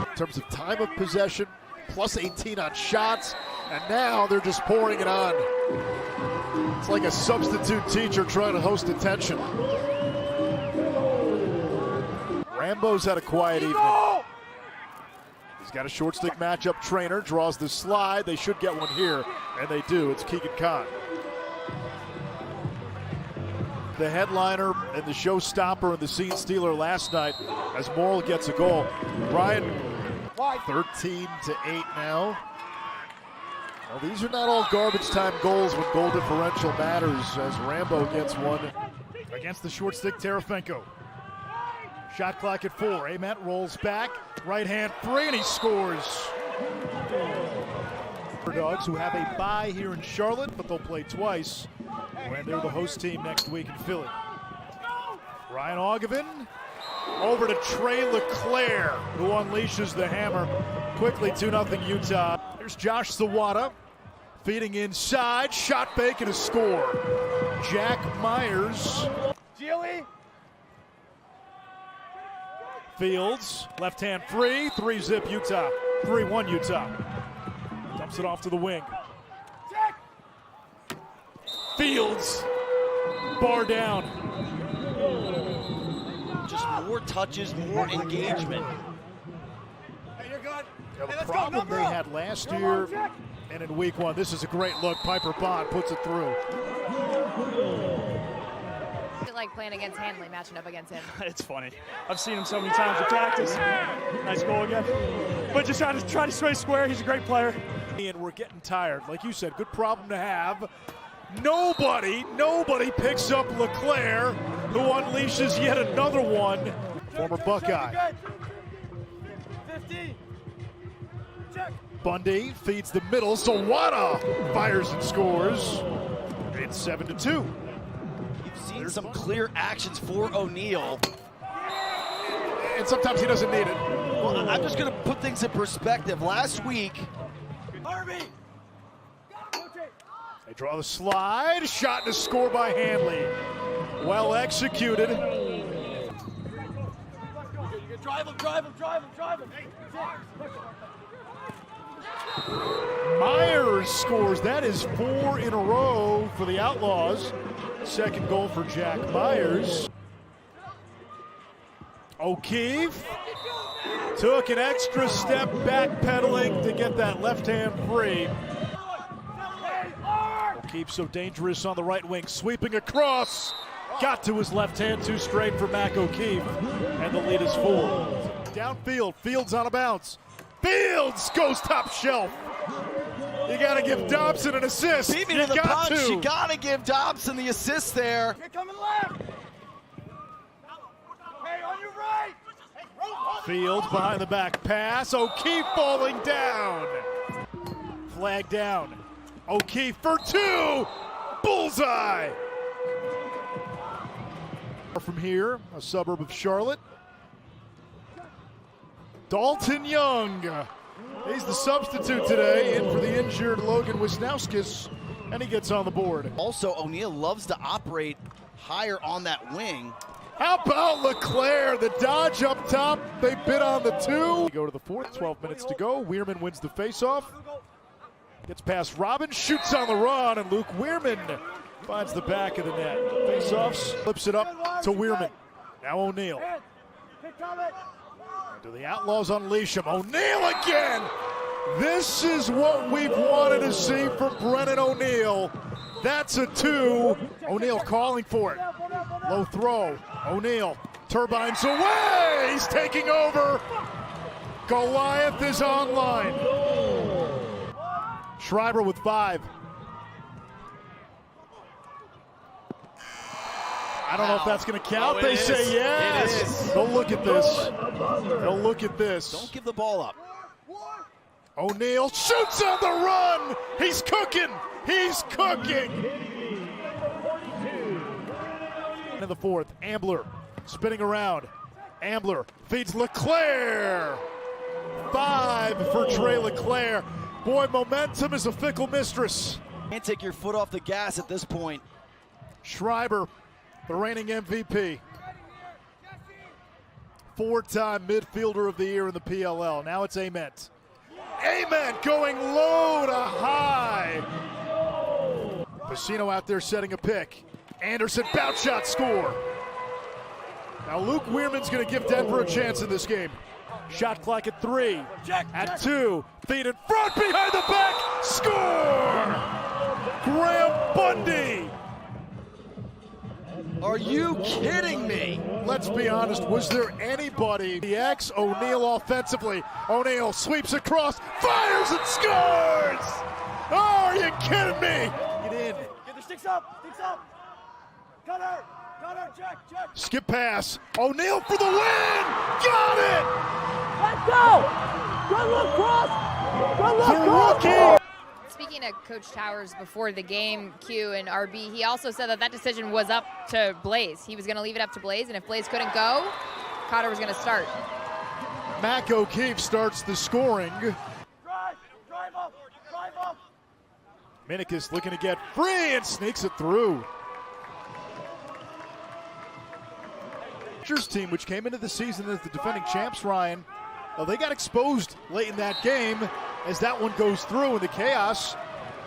In terms of time of possession, plus 18 on shots, and now they're just pouring it on. It's like a substitute teacher trying to host attention. Rambo's had a quiet evening. He's got a short stick matchup. Trainer draws the slide. They should get one here, and they do. It's Keegan Khan. the headliner and the showstopper and the scene stealer last night as Morrill gets a goal. Ryan, 13-8 now. Well, these are not all garbage time goals when goal differential matters as Rambo gets one against the short stick Terefenko. Shot clock at 4. Ament rolls back, right hand free, and he scores. Waterdogs, who have a bye here in Charlotte, but they'll play twice when they're the host team next week in Philly. Ryan Ogevin over to Trey LeClaire, who unleashes the hammer. Quickly 2-0 Utah. There's Josh Zawada feeding inside, shot fake and a score. Jack Myers. Fields, left hand free, 3-zip Utah, 3-1 Utah. Dumps it off to the wing. Fields, bar down. Just more touches, more engagement. Yeah, the problem they had last year and in week 1, this is a great look. Piper Bond puts it through. Like playing against Hanley, matching up against him. It's funny. I've seen him so many times in practice. Nice goal again. But just try to stay square. He's a great player. And we're getting tired. Like you said, good problem to have. Nobody picks up LeClaire, who unleashes yet another one. Former Buckeye. 50. Bundy feeds the middle. Zawada fires and scores. It's 7-2. Seen some clear actions for O'Neal. And sometimes he doesn't need it. Well, I'm just going to put things in perspective. Last week, they draw the slide. Shot and a score by Hanley. Well executed. Drive him. Myers scores. That is 4 in a row for the Outlaws. Second goal for Jack Myers. O'Keefe took an extra step backpedaling to get that left hand free. O'Keefe so dangerous on the right wing, sweeping across. Got to his left hand, too straight for Mac O'Keefe, and the lead is 4. Downfield, Fields on a bounce. Fields goes top shelf. You got to give Dobson an assist. beat me to the punch. You got to give Dobson the assist there. Coming left. Hey, on your right. Fields behind the back pass. O'Keefe falling down. Flag down. O'Keefe for 2. Bullseye. From here, a suburb of Charlotte. Dalton Young. He's the substitute today, in for the injured Logan Wisnowskis, and he gets on the board. Also, O'Neal loves to operate higher on that wing. How about LeClaire? The dodge up top. They bid on the 2. We go to the 4th, 12 minutes to go. Weirman wins the faceoff. Gets past Robin, shoots on the run, and Luke Weirman finds the back of the net. Faceoffs, flips it up to Weirman. Now O'Neal. Do the Outlaws unleash him? O'Neal again! This is what we've wanted to see from Brennan O'Neal. That's a 2. O'Neal calling for it. Low throw. O'Neal turbines away. He's taking over. Goliath is online. Schreiber with 5. I don't know if that's going to count. Oh, they say is. yes. It is. Go look at this. Go look at this. Don't give the ball up. O'Neal shoots on the run. He's cooking. He's cooking. In the 4th, Ambler spinning around. Ambler feeds LeClaire. 5 for Trey LeClaire. Boy, momentum is a fickle mistress. Can't take your foot off the gas at this point. Schreiber, the reigning MVP. 4-time midfielder of the year in the PLL. Now it's Ament. Ament going low to high. Pacino out there setting a pick. Anderson bounce shot score. Now Luke Weirman's going to give Denver a chance in this game. Shot clock at 3. At 2. Feed in front, behind the back. Score! Graham Bundy. All Are you kidding me? Let's be honest, was there anybody? The X, O'Neal offensively. O'Neal sweeps across, fires and scores! Oh, are you kidding me? Get in. Get the sticks up, Cutter, check. Skip pass, O'Neal for the win! Got it! Let's go! Good look, Cross! Good look, The Cross! rookie! Speaking of Coach Towers before the game, Q and RB, he also said that decision was up to Blaze. He was going to leave it up to Blaze, and if Blaze couldn't go, Cotter was going to start. Mac O'Keefe starts the scoring. Drive up! Minikis looking to get free and sneaks it through. Rangers team, which came into the season as the defending champs, Ryan, they got exposed late in that game as that one goes through, and the Chaos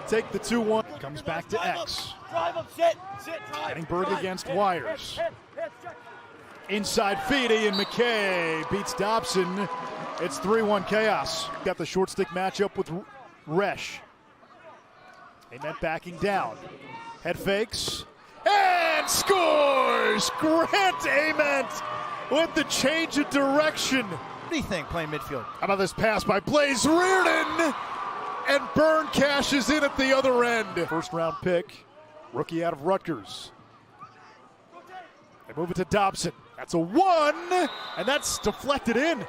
take the 2-1. Comes back to X. Drive up, sit, drive. Henningberg against Wires. Inside Feedy, and McKay beats Dobson. It's 3-1 Chaos. Got the short stick matchup with Resch. Ament backing down. Head fakes. And scores! Grant Ament with the change of direction. What do you think playing midfield? How about this pass by Blaze Reardon? And Byrne cashes in at the other end. First round pick, rookie out of Rutgers. They move it to Dobson. That's a 1, and that's deflected in.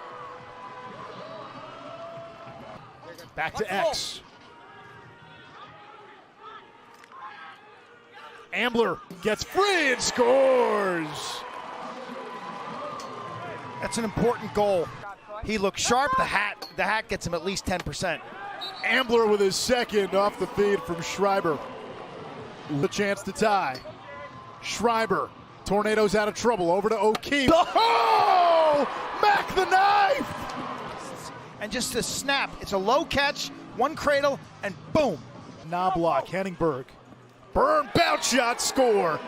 Back to X. Ambler gets free and scores. That's an important goal. He looks sharp. The hat gets him at least 10%. Ambler with his second off the feed from Schreiber. The chance to tie. Schreiber, Tornadoes out of trouble, over to O'Keefe. Oh! Mac the knife! And just a snap. It's a low catch, one cradle, and boom. Knobloch, Henningberg. Byrne, bounce shot, score.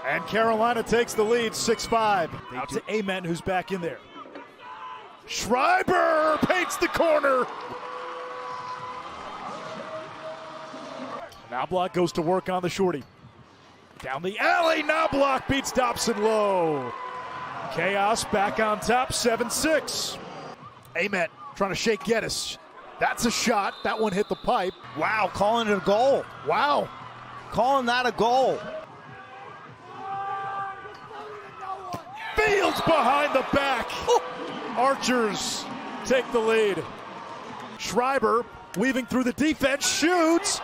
And Carolina takes the lead, 6-5. Out to Ament, who's back in there. Schreiber paints the corner. Knobloch goes to work on the shorty. Down the alley, Knobloch beats Dobson low. Chaos back on top, 7-6. Ament trying to shake Geddes. That's a shot. That one hit the pipe. Wow, calling it a goal. Wow. Calling that a goal. Fields behind the back. Archers take the lead. Schreiber weaving through the defense, shoots.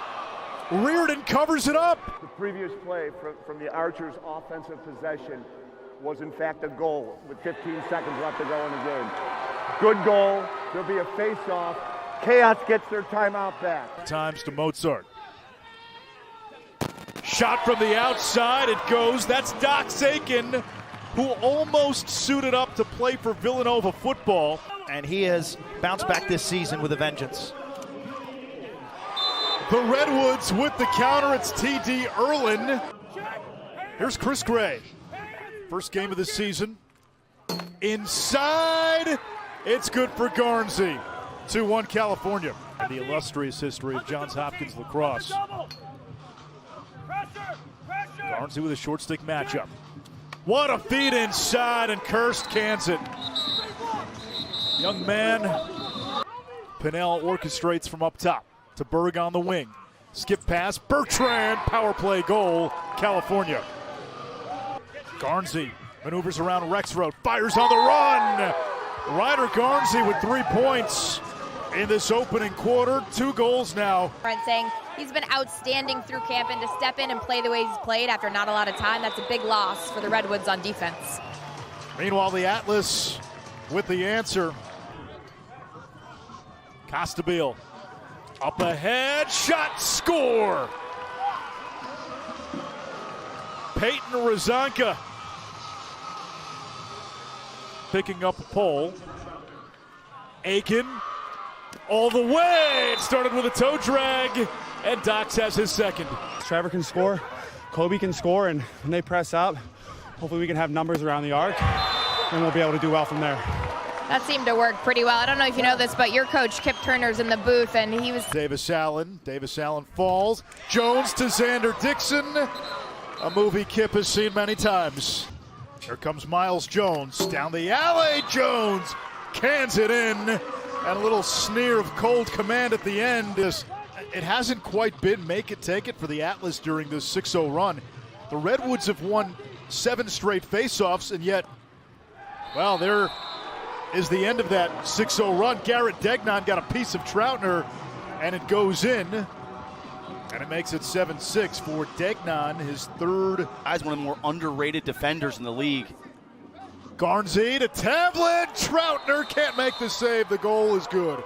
Reardon covers it up. The previous play from the Archers' offensive possession was in fact a goal with 15 seconds left to go in the game. Good goal. There'll be a face-off. Chaos gets their timeout back. Times to Mozart. Shot from the outside, it goes. That's Doc Sakin, who almost suited up to play for Villanova football. And he has bounced back this season with a vengeance. The Redwoods with the counter, it's T.D. Erlin. Here's Chris Gray. First game of the season. Inside, it's good for Garnsey. 2-1 California. And the illustrious history of Johns Hopkins lacrosse. Garnsey with a short stick matchup. What a feed inside, and Kirst cans it. Young man. Pinnell orchestrates from up top to Berg on the wing. Skip pass, Bertrand, power play goal, California. Garnsey maneuvers around Rexroad, fires on the run. Ryder Garnsey with 3 points in this opening quarter, 2 goals now. Brent saying he's been outstanding through camp, and to step in and play the way he's played after not a lot of time, that's a big loss for the Redwoods on defense. Meanwhile, the Atlas with the answer. Costabile up ahead, shot, score. Peyton Razanka picking up a pole. Aiken all the way. It started with a toe drag, and Dox has his second. Trevor can score, Kobe can score, and when they press up, hopefully we can have numbers around the arc, and we'll be able to do well from there. That seemed to work pretty well. I don't know if you know this, but your coach, Kip Turner's in the booth, and he was... Davis Allen falls. Jones to Xander Dixon. A movie Kip has seen many times. Here comes Miles Jones down the alley. Jones cans it in, and a little sneer of cold command at the end. It hasn't quite been make it, take it for the Atlas during this 6-0 run. The Redwoods have won 7 straight faceoffs, and yet, well, there is the end of that 6-0 run. Garrett Degnan got a piece of Troutner, and it goes in, and it makes it 7-6 for Degnan, his third. He's one of the more underrated defenders in the league. Garnsey to Tavlin. Troutner can't make the save. The goal is good.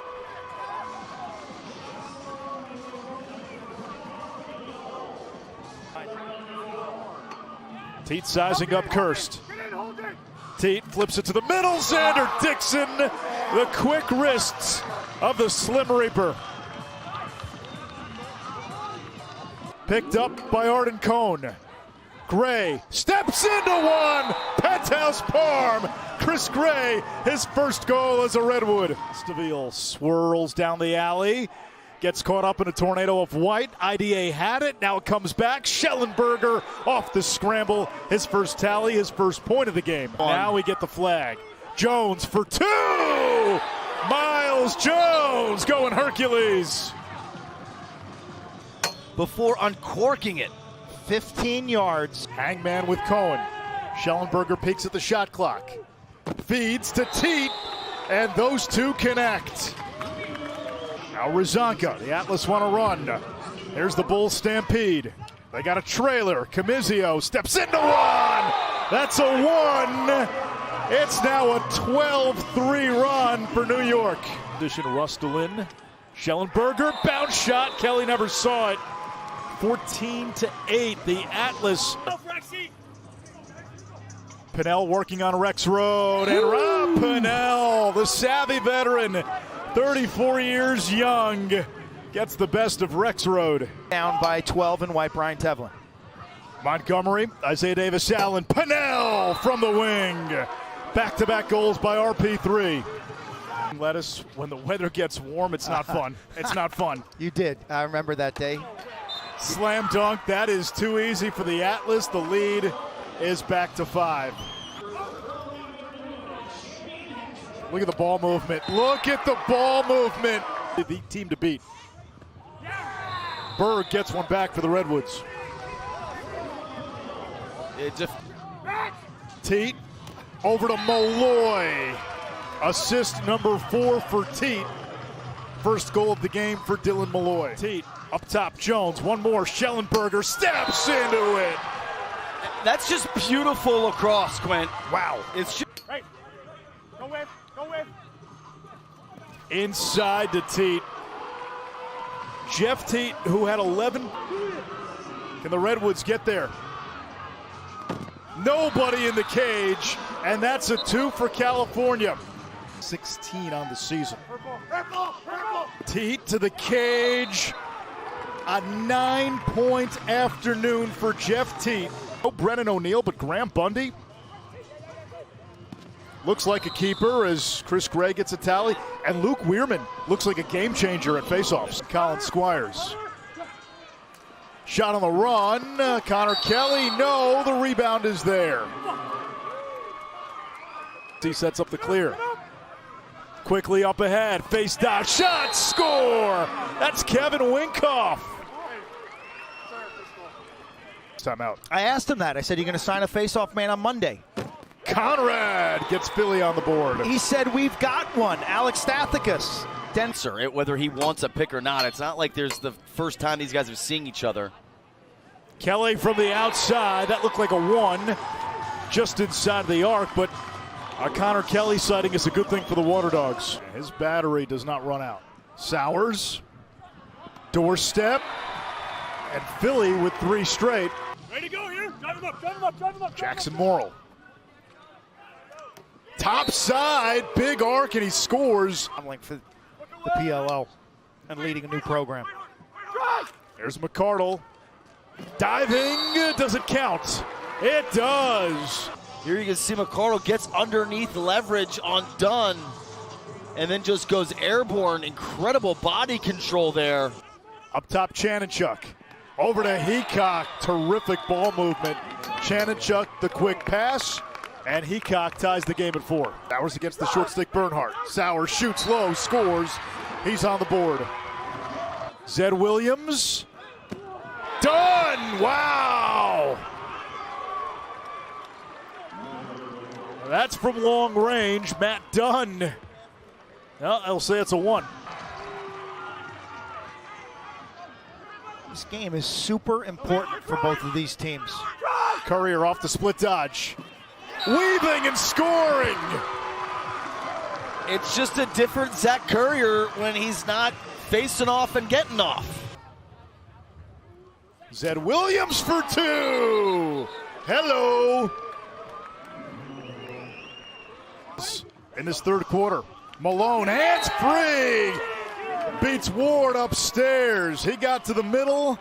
Teat sizing up Kirst. Teat flips it to the middle. Xander Dixon, the quick wrists of the Slim Reaper. Picked up by Arden Cohn. Gray steps into one. Penthouse Parm. Chris Gray, his first goal as a Redwood. Stabile swirls down the alley. Gets caught up in a tornado of white. IDA had it. Now it comes back. Schellenberger off the scramble. His first tally, his first point of the game. Now we get the flag. Jones for 2. Miles Jones going Hercules. Before uncorking it. 15 yards. Hangman with Cohen. Schellenberger peeks at the shot clock. Feeds to Teat, and those two connect. Now Rizanka, the Atlas want to run. There's the Bulls stampede. They got a trailer. Camizio steps into one. That's a 1. It's now a 12-3 run for New York. Addition Rustelin. Schellenberger, bounce shot. Kelly never saw it. 14-8, the Atlas. Pinnell working on Rex Road, and Rob Pinnell, the savvy veteran, 34 years young, gets the best of Rex Road. Down by 12 in white, Brian Tevlin. Montgomery, Isaiah Davis-Allen, Pinnell from the wing. Back-to-back goals by RP3. Lettuce, when the weather gets warm, it's not fun. It's not fun. You did. I remember that day. Slam dunk, that is too easy for the Atlas. The lead is back to 5. Look at the ball movement. Look at the ball movement. The team to beat. Berg gets one back for the Redwoods. Teat over to Malloy. Assist number 4 for Teat. First goal of the game for Dylan Malloy. Teat up top, Jones, one more. Schellenberger steps into it. That's just beautiful lacrosse, Quint. Wow. It's just... Hey, go with. Inside to Teat. Jeff Teat, who had 11. Can the Redwoods get there? Nobody in the cage, and that's a 2 for California. 16 on the season. Teat to the cage. A 9-point afternoon for Jeff Teat. No Brennan O'Neill, but Graham Bundy. Looks like a keeper as Chris Gray gets a tally. And Luke Weirman looks like a game changer at faceoffs. Colin Squires. Shot on the run. Connor Kelly, no, the rebound is there. He sets up the clear. Quickly up ahead, face dot, shot, score! That's Kevin Winkoff. Timeout. I asked him that. I said, "You're going to sign a face-off man on Monday." Conrad gets Philly on the board. He said, "We've got one." Alex Stathakis. Denser, whether he wants a pick or not. It's not like there's the first time these guys are seeing each other. Kelly from the outside. That looked like a 1 just inside the arc, but a Connor Kelly sighting is a good thing for the Waterdogs. His battery does not run out. Sowers, doorstep, and Philly with 3 straight. Ready to go here. Drive him up. Jackson Morrill. Top side, big arc, and he scores. I'm like for the PLO and leading a new program. There's McCardle. Diving, does it count? It does. Here you can see McCardle gets underneath leverage on Dunn and then just goes airborne. Incredible body control there. Up top, Chanenchuk. Over to Heacock, terrific ball movement. Chanachuk the quick pass, and Heacock ties the game at 4. Sowers against the short stick Bernhardt. Sowers shoots low, scores. He's on the board. Zed Williams, done! Wow! That's from long range, Matt Dunn. Well, I'll say it's a 1. This game is super important for both of these teams. Courier off the split dodge. Weaving and scoring! It's just a different Zach Courier when he's not facing off and getting off. Zed Williams for 2! Hello! In this third quarter, Malone, hands free! Beats Ward upstairs. He got to the middle.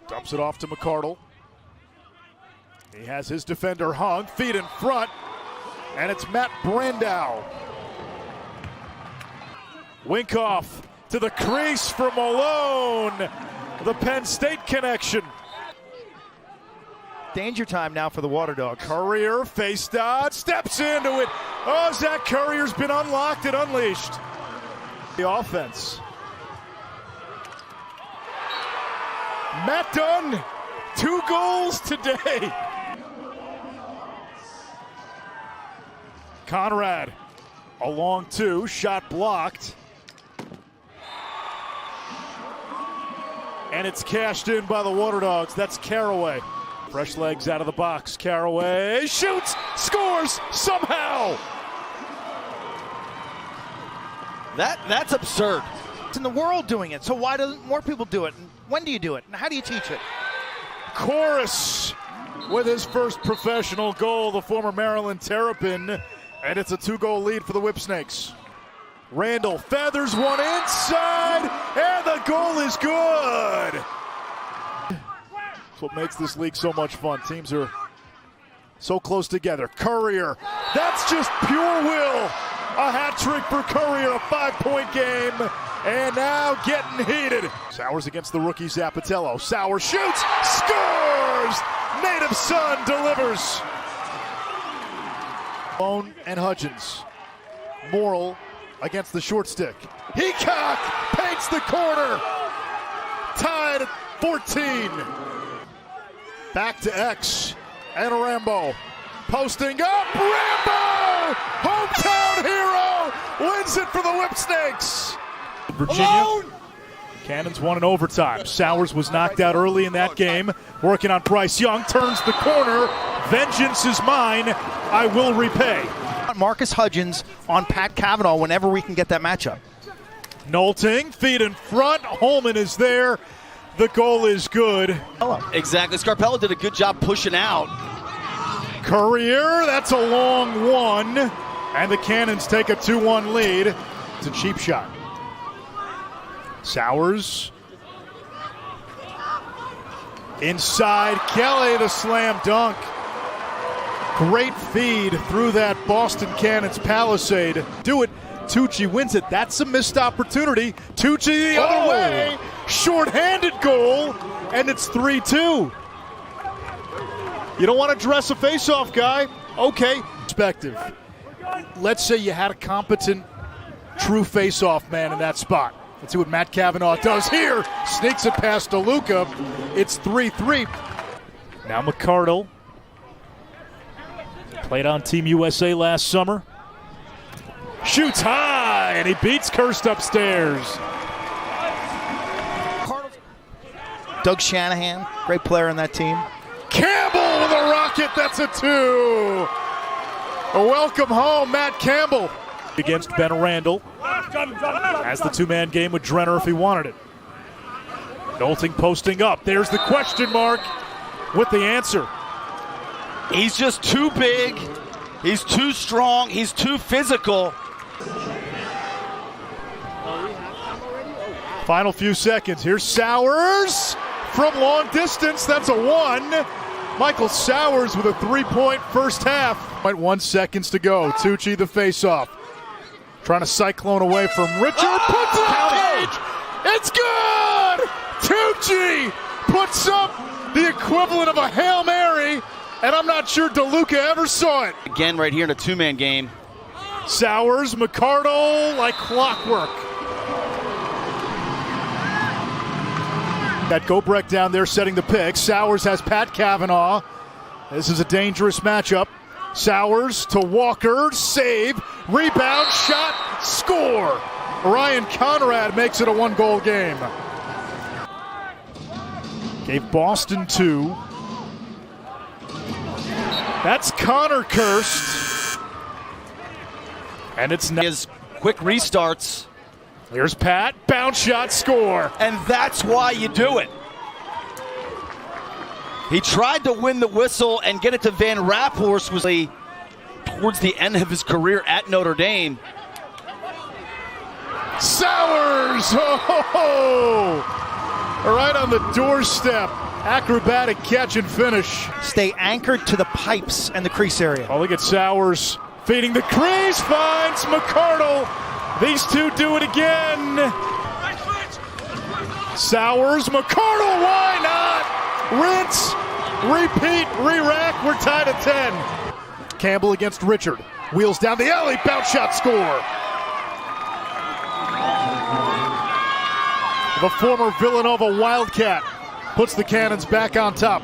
Dumps it off to McCardle. He has his defender hung, feet in front, and it's Matt Brandow. Winkoff to the crease for Malone. The Penn State connection. Danger time now for the Waterdogs. Courier, face dodge, steps into it. Oh, Zach Courier's been unlocked and unleashed. The offense. Matt Dunn, 2 goals today. Conrad, a long 2, shot blocked. And it's cashed in by the Waterdogs. That's Caraway. Fresh legs out of the box. Caraway shoots, scores somehow. That's absurd. It's in the world doing it, so why doesn't more people do it? And when do you do it? And how do you teach it? Chorus with his first professional goal, the former Maryland Terrapin, and it's a 2-goal lead for the Whipsnakes. Randall feathers one inside, and the goal is good. That's what makes this league so much fun. Teams are so close together. Courier, that's just pure will. A hat trick for Courier, a 5-point game, and now getting heated. Sowers against the rookie Zapatello. Sowers shoots, scores! Native son delivers. Bone and Hudgens. Morrill against the short stick. Heacock paints the corner. Tied at 14. Back to X and Rambo. Posting up, Rambo! Hometown hero wins it for the Whipsnakes. Virginia. Alone. Cannons won in overtime. Sowers was knocked out early in that game. Working on Bryce Young, turns the corner. Vengeance is mine. I will repay. Marcus Hudgens on Pat Cavanaugh whenever we can get that matchup. Nolting, feet in front. Holman is there. The goal is good. Exactly. Scarpello did a good job pushing out. Courier, that's a long 1. And the Cannons take a 2-1 lead. It's a cheap shot. Sowers. Inside, Kelly, the slam dunk. Great feed through that Boston Cannons palisade. Do it. Tucci wins it. That's a missed opportunity. Tucci the other way. Short-handed goal, and it's 3-2. You don't want to dress a face-off guy? Okay. Perspective. Let's say you had a competent, true face-off man in that spot. Let's see what Matt Cavanaugh does here. Sneaks it past DeLuca. It's 3-3. Now McCardle. Played on Team USA last summer. Shoots high, and he beats Kirst upstairs. Doug Shanahan, great player on that team. Campbell with a rocket, that's a 2. A welcome home, Matt Campbell. Against Ben Randall. Has the 2-man game with Drenner if he wanted it. Nolting posting up. There's the question mark with the answer. He's just too big. He's too strong. He's too physical. Final few seconds. Here's Sowers from long distance. That's a 1. Michael Sowers with a 3-point first half. 1 seconds to go. Tucci the face-off. Trying to cyclone away from Richard. Puts it on the cage. It's good! Tucci puts up the equivalent of a Hail Mary, and I'm not sure DeLuca ever saw it. Again, right here in a two-man game. Sowers, McCardle, like clockwork. Got Gobrecht down there setting the pick. Sowers has Pat Cavanaugh. This is a dangerous matchup. Sowers to Walker, save, rebound, shot, score. Ryan Conrad makes it a one-goal game. Gave Boston 2. That's Connor Kirst. And it's his quick restarts. Here's Pat, bounce shot, score. And that's why you do it. He tried to win the whistle and get it to Van Raphorst was towards the end of his career at Notre Dame. Sowers! Oh! Right on the doorstep. Acrobatic catch and finish. Stay anchored to the pipes and the crease area. Oh, look at Sowers feeding the crease, finds McCardle. These two do it again. Sowers, McCardle, why not? Rinse, repeat, re-rack, we're tied at 10. Campbell against Richard. Wheels down the alley, bounce shot, score. The former Villanova Wildcat puts the Cannons back on top.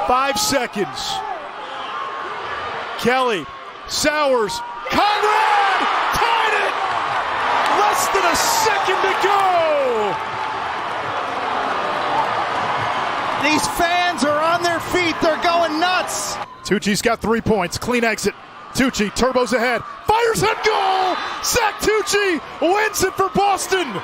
5 seconds. Kelly, Sowers, Conrad, tied it! Less than a second to go! These fans are on their feet, they're going nuts! Tucci's got 3 points, clean exit. Tucci turbos ahead, fires on goal! Zach Tucci wins it for Boston!